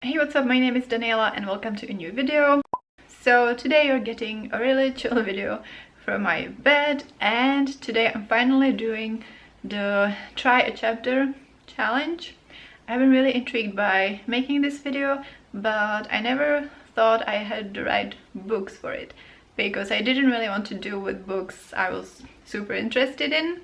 Hey, what's up? My name is Daniela and welcome to a new video. So today you're getting a really chill video from my bed, and today I'm finally doing the try a chapter challenge. I've been really intrigued by making this video, but I never thought I had the right books for it because I didn't really want to do with books I was super interested in.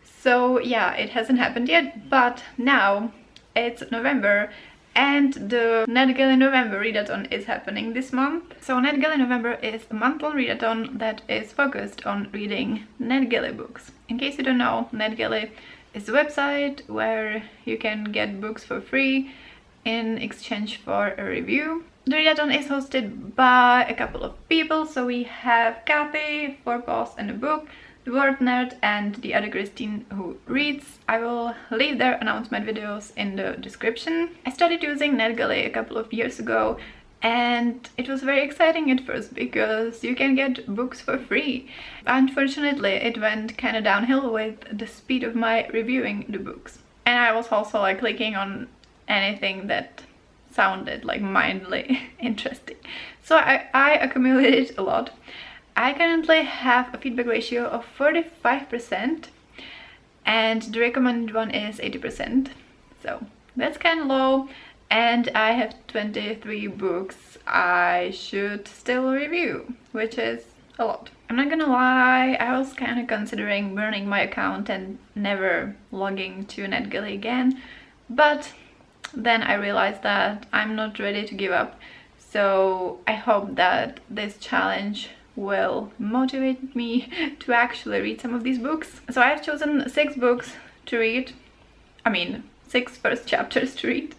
So yeah, it hasn't happened yet, but now it's November and the NetGalley November readathon is happening this month. So NetGalley November is a month-long readathon that is focused on reading NetGalley books. In case you don't know, NetGalley is a website where you can get books for free in exchange for a review. The readathon is hosted by a couple of people, so we have Kathy, 4 Paws and a Book, the Word Nerd, and the other Christine who reads. I will leave their announcement videos in the description. I started using NetGalley a couple of years ago, and it was very exciting at first because you can get books for free. Unfortunately, it went kind of downhill with the speed of my reviewing the books. And I was also like clicking on anything that sounded like mildly interesting. So I accumulated a lot. I currently have a feedback ratio of 45% and the recommended one is 80%. So that's kind of low, and I have 23 books I should still review, which is a lot. I'm not gonna lie, I was kind of considering burning my account and never logging to NetGalley again, but then I realized that I'm not ready to give up. So I hope that this challenge will motivate me to actually read some of these books. So I've chosen 6 books to read, 6 first chapters to read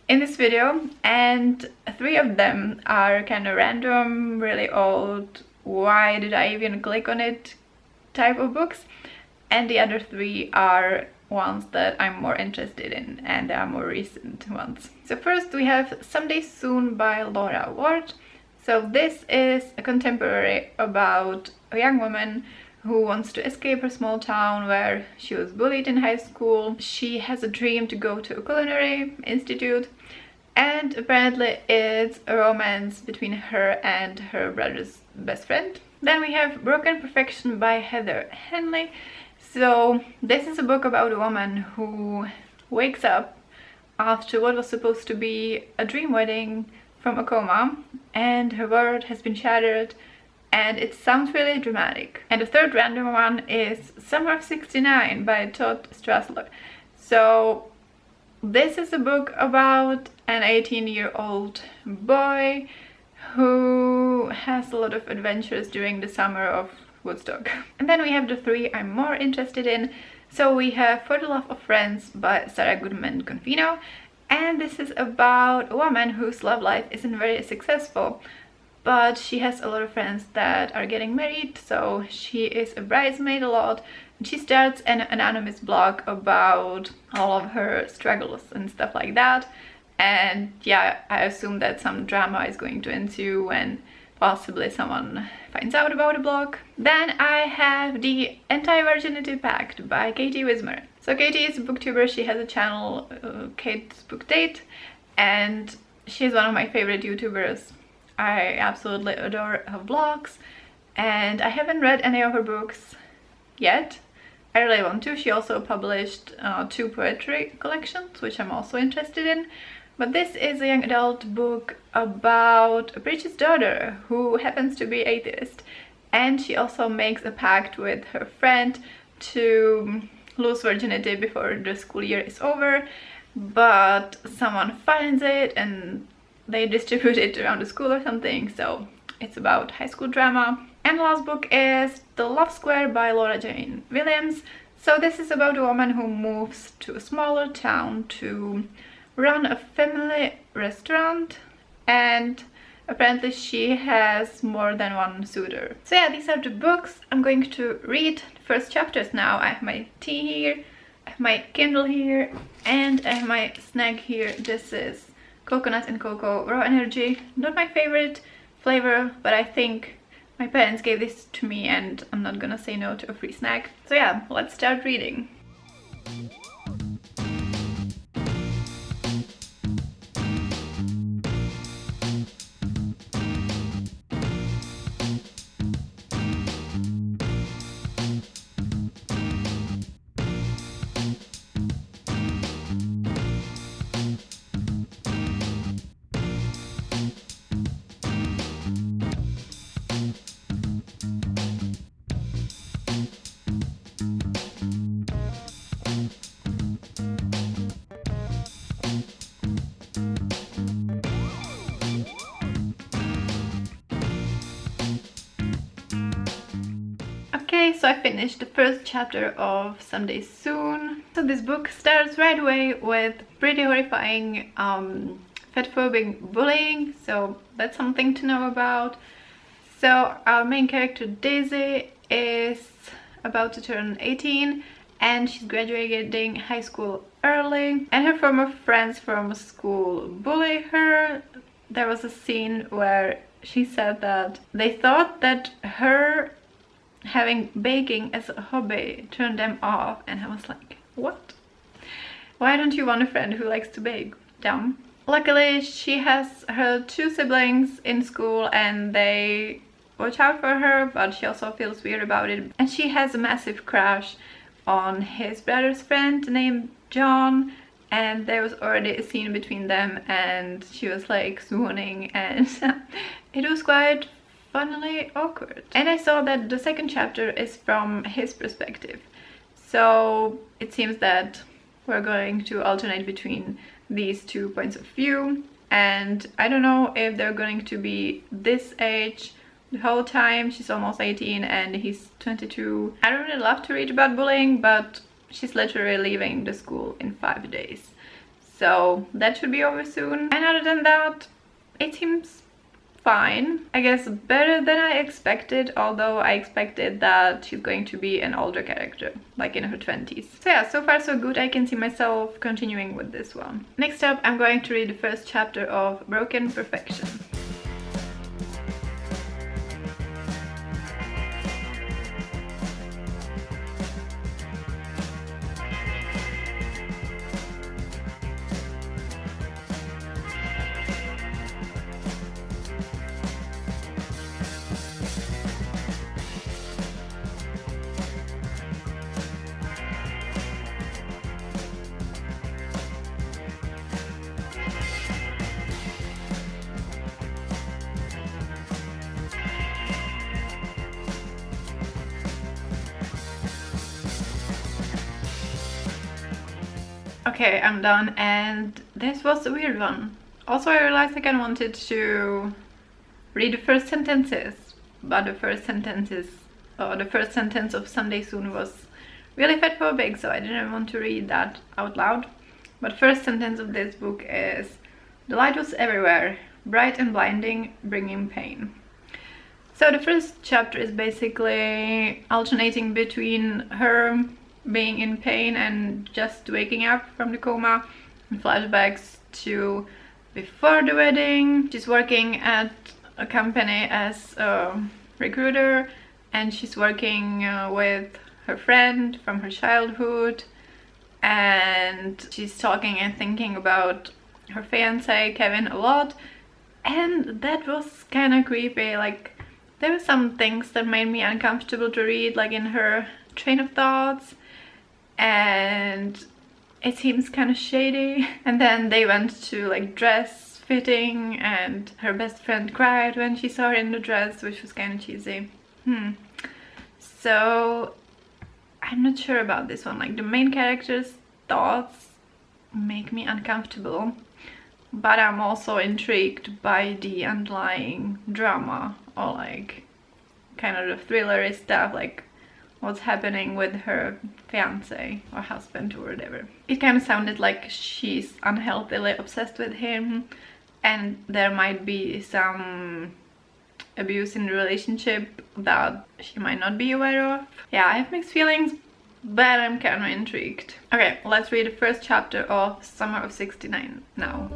in this video, and 3 of them are kind of random, really old, why did I even click on it type of books, and the other 3 are ones that I'm more interested in, and they are more recent ones. So first we have Someday Soon by Laura Ward. So this is a contemporary about a young woman who wants to escape her small town where she was bullied in high school. She has a dream to go to a culinary institute, and apparently it's a romance between her and her brother's best friend. Then we have Broken Perfection by Heather Henle. So this is a book about a woman who wakes up after what was supposed to be a dream wedding from a coma, and her world has been shattered, and it sounds really dramatic. And the third random one is Summer of '69 by Todd Strasser. So this is a book about an 18-year-old boy who has a lot of adventures during the summer of Woodstock. And then we have the 3 I'm more interested in. So we have For the Love of Friends by Sara Goodman Confino, and this is about a woman whose love life isn't very successful, but she has a lot of friends that are getting married, so she is a bridesmaid a lot, and she starts an anonymous blog about all of her struggles and stuff like that. And yeah, I assume that some drama is going to ensue when possibly someone finds out about the blog. Then I have the Anti-Virginity Pact by Wismer. So Katie is a booktuber. She has a channel, Kate's Book Date, and she's one of my favorite YouTubers. I absolutely adore her vlogs, and I haven't read any of her books yet. I really want to. She also published 2 poetry collections, which I'm also interested in. But this is a young adult book about a preacher's daughter who happens to be atheist, and she also makes a pact with her friend to lose virginity before the school year is over, but someone finds it and they distribute it around the school or something, so it's about high school drama. And the last book is The Love Square by Laura Jane Williams. So this is about a woman who moves to a smaller town to run a family restaurant, and apparently she has more than one suitor. So yeah, these are the books I'm going to read. The first chapters now. I have my tea here, I have my Kindle here, and I have my snack here. This is coconut and cocoa raw energy. Not my favorite flavor, but I think my parents gave this to me and I'm not gonna say no to a free snack. So yeah, let's start reading. so I finished the first chapter of Someday Soon. So this book starts right away with pretty horrifying fatphobic bullying, so that's something to know about. So our main character Daisy is about to turn 18 and she's graduating high school early, and her former friends from school bully her. There was a scene where she said that they thought that her having baking as a hobby turned them off, and I was like, what? Why don't you want a friend who likes to bake? Dumb. Luckily she has her 2 siblings in school and they watch out for her, but she also feels weird about it, and she has a massive crush on his brother's friend named John, and there was already a scene between them and she was like swooning, and it was quite funnily awkward. And I saw that the second chapter is from his perspective, so it seems that we're going to alternate between these 2 points of view, and I don't know if they're going to be this age the whole time. She's almost 18 and he's 22. I don't really love to read about bullying, but she's literally leaving the school in 5 days, so that should be over soon. And other than that, it seems fine. I guess better than I expected, although I expected that she's going to be an older character, like in her 20s. So yeah, so far so good. I can see myself continuing with this one. Next up, I'm going to read the first chapter of Broken Perfection. Okay, I'm done, and this was a weird one. Also, I realized I kind of wanted to read the first sentences, but the first sentence of Someday Soon was really fatphobic, so I didn't want to read that out loud. But first sentence of this book is: the light was everywhere, bright and blinding, bringing pain. So the first chapter is basically alternating between her being in pain and just waking up from the coma, and flashbacks to before the wedding. She's working at a company as a recruiter, and she's working with her friend from her childhood, and she's talking and thinking about her fiance Kevin a lot, and that was kind of creepy. Like, there were some things that made me uncomfortable to read, like in her train of thoughts, and it seems kind of shady. And then they went to like dress fitting, and her best friend cried when she saw her in the dress, which was kind of cheesy. So I'm not sure about this one. Like, the main character's thoughts make me uncomfortable, but I'm also intrigued by the underlying drama, or like kind of the thrillery stuff, like what's happening with her fiance or husband or whatever. It kind of sounded like she's unhealthily obsessed with him, and there might be some abuse in the relationship that she might not be aware of. Yeah, I have mixed feelings, but I'm kind of intrigued. Okay, let's read the first chapter of Summer of '69 now.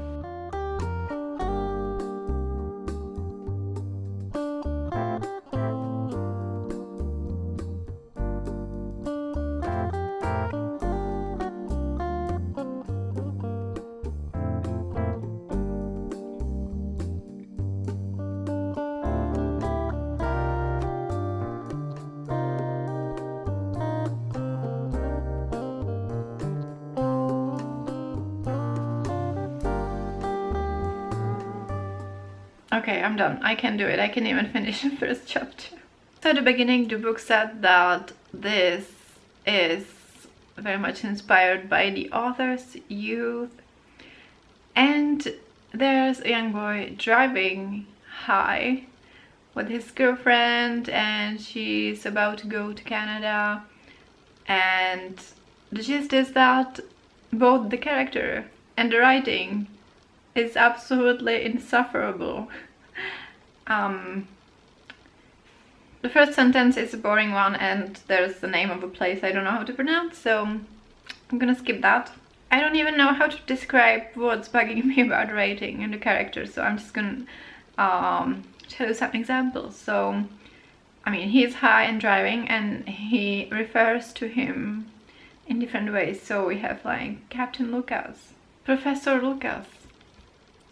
Okay, I'm done. I can do it. I can even finish the first chapter. So at the beginning, the book said that this is very much inspired by the author's youth, and there's a young boy driving high with his girlfriend, and she's about to go to Canada, and the gist is that both the character and the writing is absolutely insufferable. The first sentence is a boring one, and there's the name of a place I don't know how to pronounce, so I'm gonna skip that. I don't even know how to describe what's bugging me about writing and the characters, so I'm just gonna tell you some examples. So, I mean, he's high and driving, and he refers to him in different ways. So we have like Captain Lucas, Professor Lucas,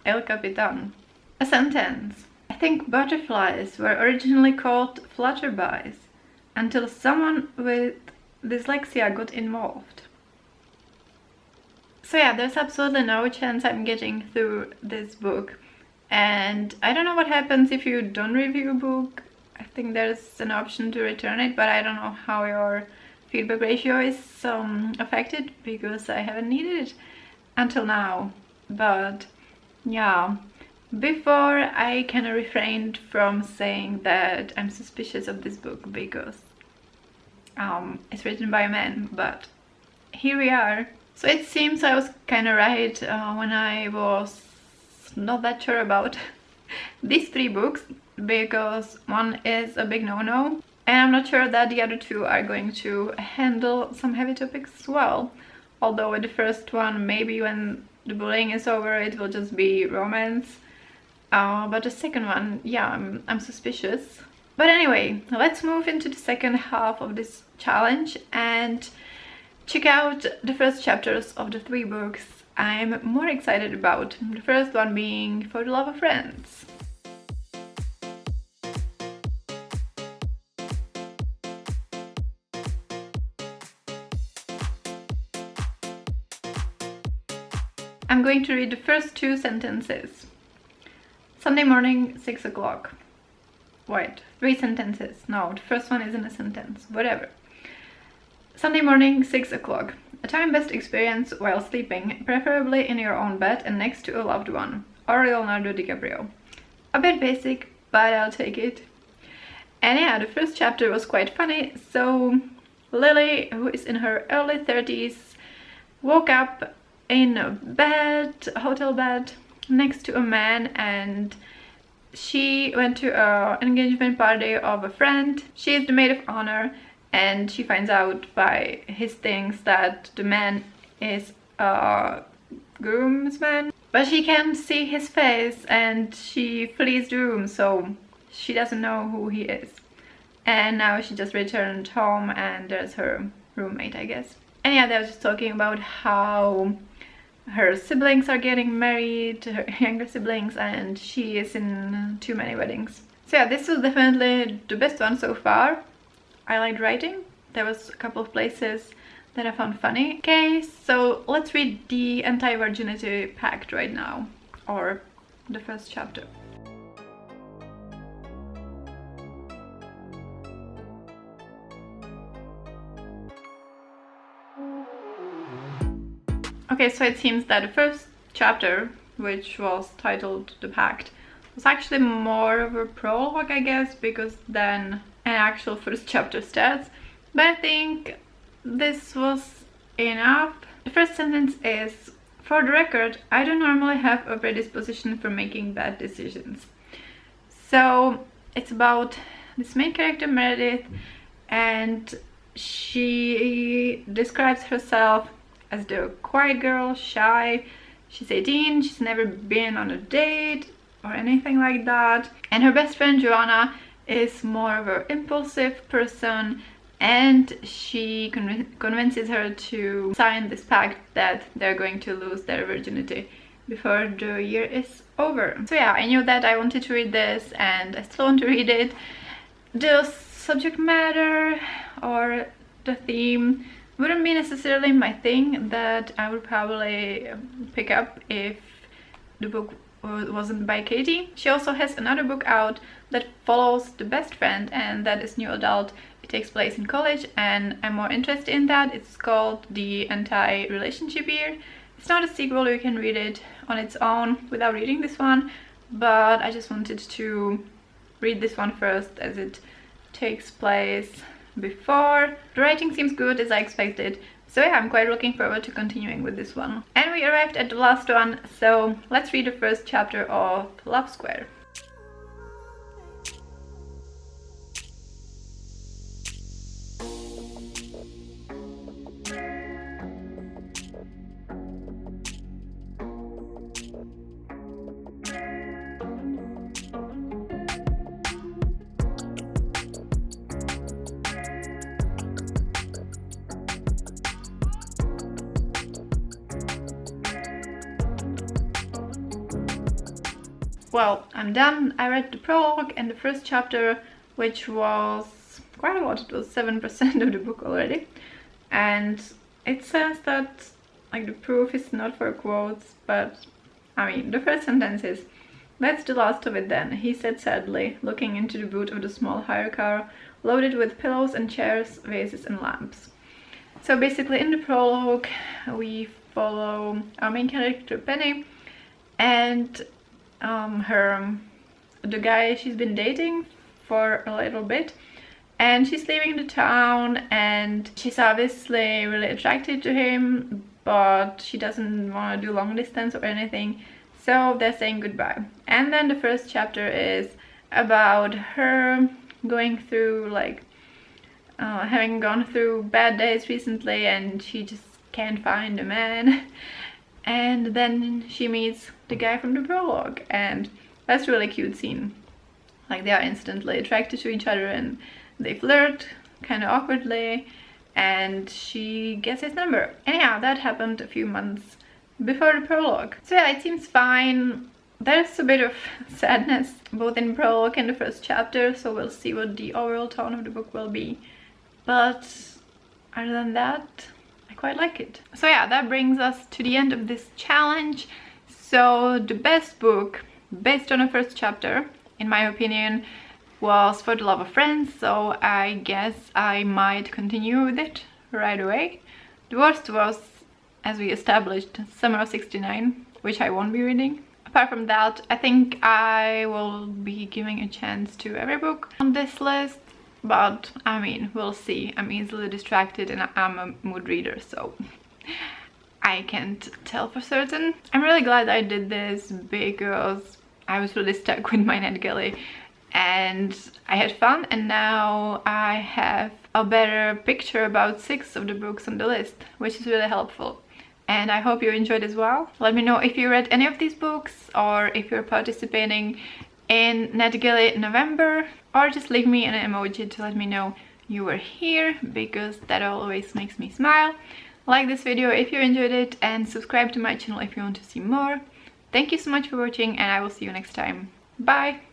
El Capitan. A sentence. I think butterflies were originally called flutterbys until someone with dyslexia got involved. So yeah, there's absolutely no chance I'm getting through this book, and I don't know what happens if you don't review a book. I think there's an option to return it, but I don't know how your feedback ratio is affected, because I haven't needed it until now. But yeah, before I kind of refrained from saying that I'm suspicious of this book because it's written by a man, but here we are. So it seems I was kind of right when I was not that sure about these 3 books, because one is a big no-no, and I'm not sure that the other 2 are going to handle some heavy topics as well. Although with the first one, maybe when the bullying is over, it will just be romance. But the second one, yeah, I'm suspicious. But anyway, let's move into the second half of this challenge and check out the first chapters of the 3 books I'm more excited about. The first one being For the Love of Friends. I'm going to read the first 2 sentences. Sunday morning, 6 o'clock. Wait, 3 sentences. No, the first one isn't a sentence. Whatever. Sunday morning, 6 o'clock. A time best experienced while sleeping, preferably in your own bed and next to a loved one. Or Leonardo DiCaprio. A bit basic, but I'll take it. And yeah, the first chapter was quite funny. So Lily, who is in her early 30s, woke up in a bed, a hotel bed, next to a man, and she went to an engagement party of a friend. She is the maid of honor, and she finds out by his things that the man is a groomsman, but she can't see his face, and she flees the room, so she doesn't know who he is. And now she just returned home, and there's her roommate, I guess. And yeah, they were just talking about how her siblings are getting married, her younger siblings, and she is in too many weddings. So yeah, this was definitely the best one so far. I liked writing. There was a couple of places that I found funny. Okay, so let's read the Anti-Virginity Pact right now, or the first chapter. Okay, so it seems that the first chapter, which was titled The Pact, was actually more of a prologue, I guess, because then an actual first chapter starts. But I think this was enough. The first sentence is, for the record, I don't normally have a predisposition for making bad decisions. So it's about this main character, Meredith, and she describes herself as the quiet girl, shy. She's 18, she's never been on a date or anything like that. And her best friend Joanna is more of an impulsive person, and she convinces her to sign this pact that they're going to lose their virginity before the year is over. So yeah, I knew that I wanted to read this, and I still want to read it. The subject matter or the theme wouldn't be necessarily my thing that I would probably pick up if the book wasn't by Katie. She also has another book out that follows the best friend, and that is new adult. It takes place in college, and I'm more interested in that. It's called The Anti-Relationship Year. It's not a sequel, you can read it on its own without reading this one, but I just wanted to read this one first as it takes place before. The writing seems good as I expected, so yeah, I'm quite looking forward to continuing with this one. And we arrived at the last one, so let's read the first chapter of Love Square. Well, I'm done. I read the prologue and the first chapter, which was quite a lot. It was 7% of the book already. And it says that, like, the proof is not for quotes, but I mean, the first sentence is, "That's the last of it then," he said sadly, looking into the boot of the small hire car, loaded with pillows and chairs, vases and lamps. So basically in the prologue, we follow our main character Penny and the guy she's been dating for a little bit, and she's leaving the town and she's obviously really attracted to him, but she doesn't want to do long distance or anything, so they're saying goodbye. And then the first chapter is about her going through, like, having gone through bad days recently and she just can't find a man. And then she meets the guy from the prologue, and that's a really cute scene. Like, they are instantly attracted to each other and they flirt kind of awkwardly, and she gets his number. Anyhow, that happened a few months before the prologue. So yeah, it seems fine. There's a bit of sadness both in the prologue and the first chapter, so we'll see what the overall tone of the book will be. But other than that, I quite like it. So yeah, that brings us to the end of this challenge. So the best book based on the first chapter, in my opinion, was For the Love of Friends, so I guess I might continue with it right away. The worst was, as we established, Summer of '69, which I won't be reading. Apart from that, I think I will be giving a chance to every book on this list. But I mean, we'll see. I'm easily distracted and I'm a mood reader, so I can't tell for certain. I'm really glad I did this because I was really stuck with my NetGalley and I had fun, and now I have a better picture about 6 of the books on the list, which is really helpful. And I hope you enjoyed as well. Let me know if you read any of these books or if you're participating in NetGalley November, or just leave me an emoji to let me know you were here, because that always makes me smile. Like this video if you enjoyed it, and subscribe to my channel if you want to see more. Thank you so much for watching, and I will see you next time. Bye!